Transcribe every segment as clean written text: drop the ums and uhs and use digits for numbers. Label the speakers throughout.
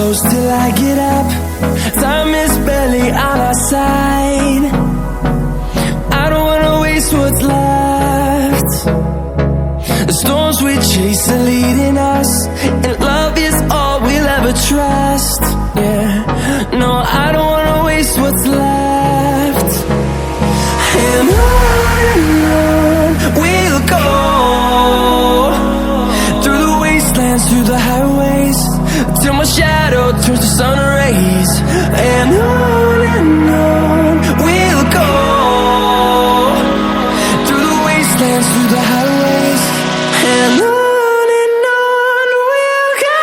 Speaker 1: close till I get up. Time is barely on our side. I don't wanna waste what's left. The storms we chase are leading us, and love is all we'll ever trust. Yeah, no, I don't wanna waste what's left. And on we'll go, through the wastelands, through the highways, till my shadow turns to sun rays. And on we'll go, through the wastelands, through the highways, and on we'll go.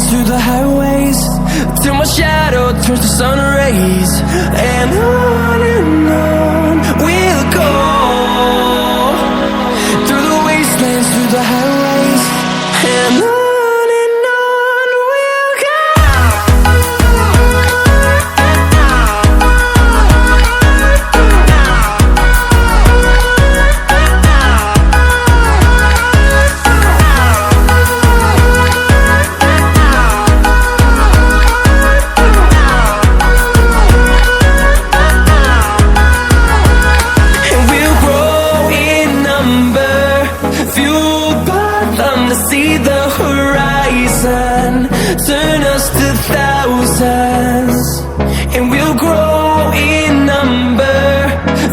Speaker 1: Through the highways, till my shadow turns to sun rays. And on we'll go, through the wastelands, through the highways, and on we'll go. See the horizon, turn us to thousands, and we'll grow in number,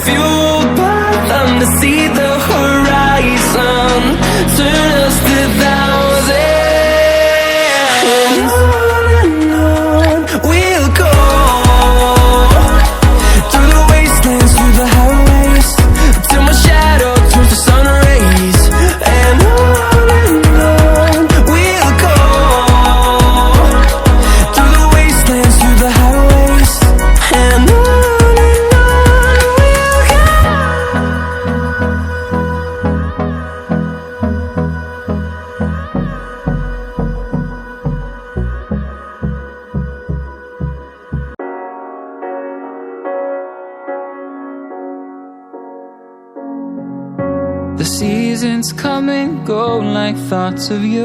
Speaker 1: fueled by them to see the horizon, turn us to thousands. And on we'll go, through the wastelands, through the highways, till my shadow turns to sun rays. And
Speaker 2: the seasons come and go like thoughts of you,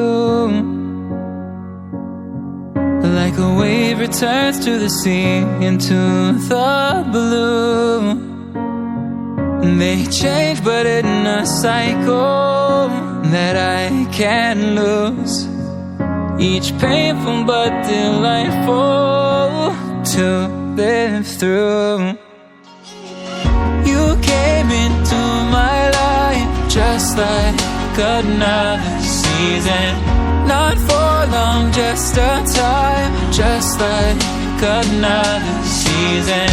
Speaker 2: like a wave returns to the sea into the blue. They change but in a cycle that I can't lose, each painful but delightful to live through. You came into my life just like another season, not for long, just a time, just like another season.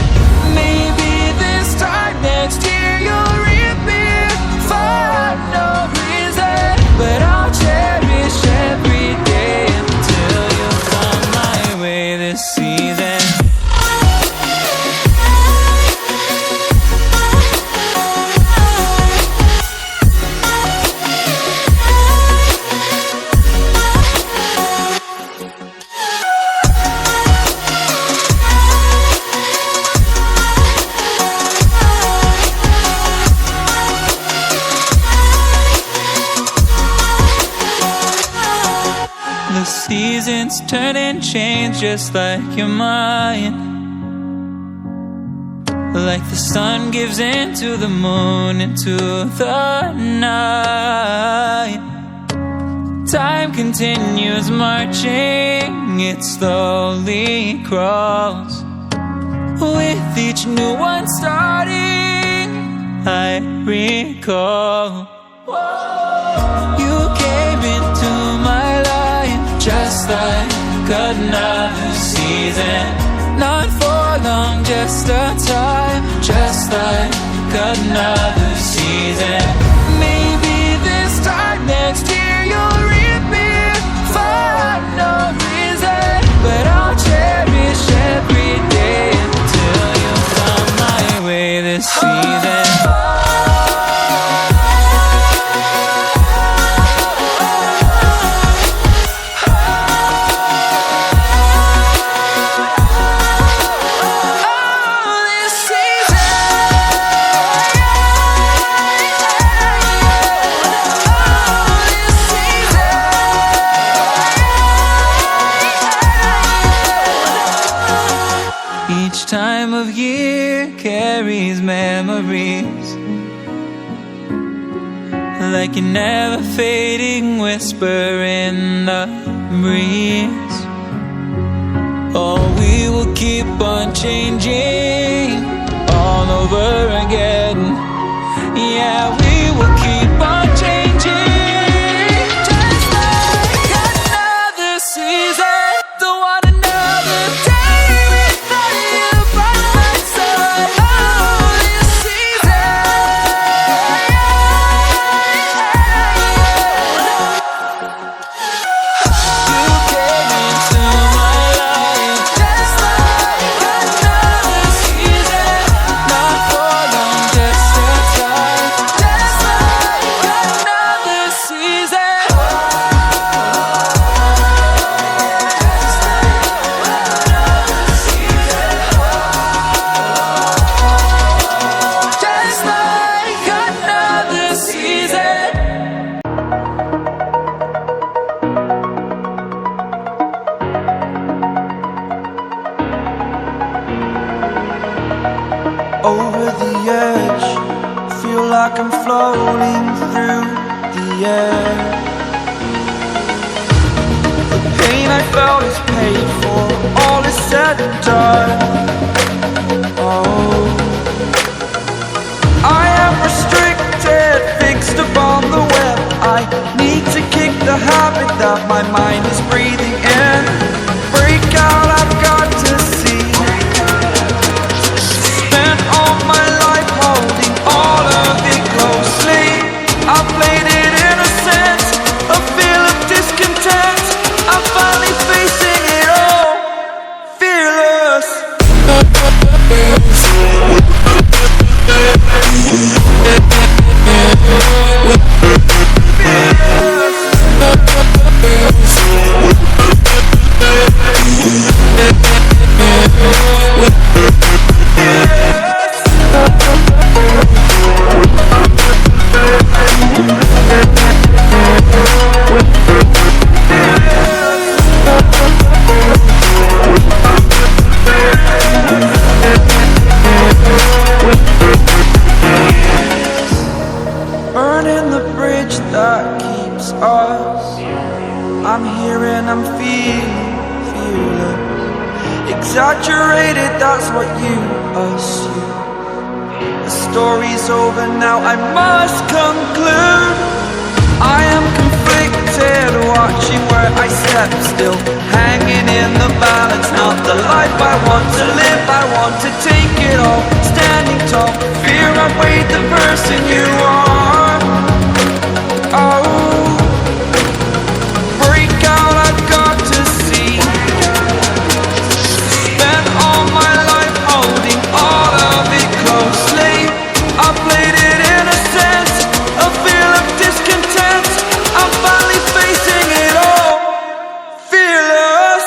Speaker 2: Maybe this time next year you'll reappear for no reason, but I'll cherish every day until you come my way this season. The seasons turn and change just like your mind, like the sun gives into the moon, into the night. Time continues marching, it slowly crawls, with each new one starting, I recall you came into my life just like another season. Not for long, just a time, just like another season. Maybe this time next year you'll reappear for no reason, but I'll cherish every day until you come my way this season. Each time of year carries memories, like a never fading whisper in the breeze. Oh, we will keep on changing all over again. Yeah, we will keep on changing, just like another season. Don't want another day without you by my side. Oh, this season. You came into my life just like another season. Not for long, just a time, just like another season. Just like another season.
Speaker 1: Over the edge, feel like I'm floating through the air. The pain I felt is paid for, all is said and done. Oh, I am restricted, fixed upon the web. I need to kick the habit that my mind is breathing in. Break out, I've got to see. Spent all my life holding all of it closely. I played it innocent, a feel of discontent. I'm finally facing it all, fearless. Burning the bridge that keeps us. I'm here and I'm feeling fearless. Exaggerated, that's what you assume. The story's over now, I must conclude. I am conflicted, watching where I step still, hanging in the balance. Not the life I want to live, I want to take it all. Standing tall, fear outweighed the person you are. Oh, break out, I've got to see. Spent all my life holding all of it closely. I played it innocent, a feel of discontent. I'm finally facing it all, fearless.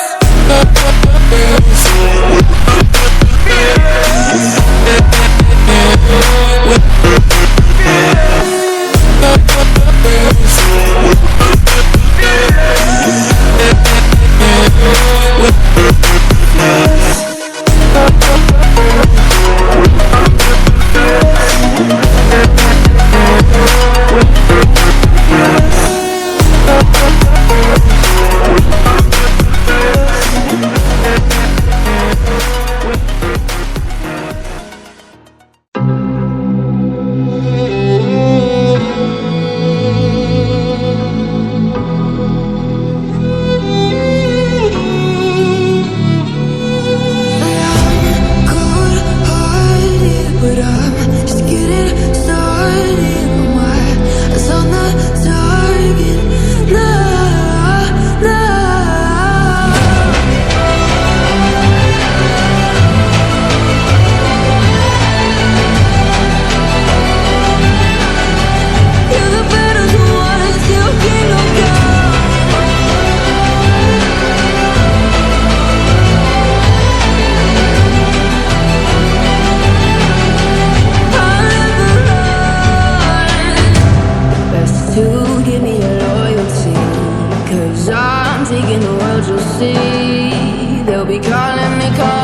Speaker 1: Fearless.
Speaker 3: 'Cause I'm taking the world, you'll see. They'll be calling me, calling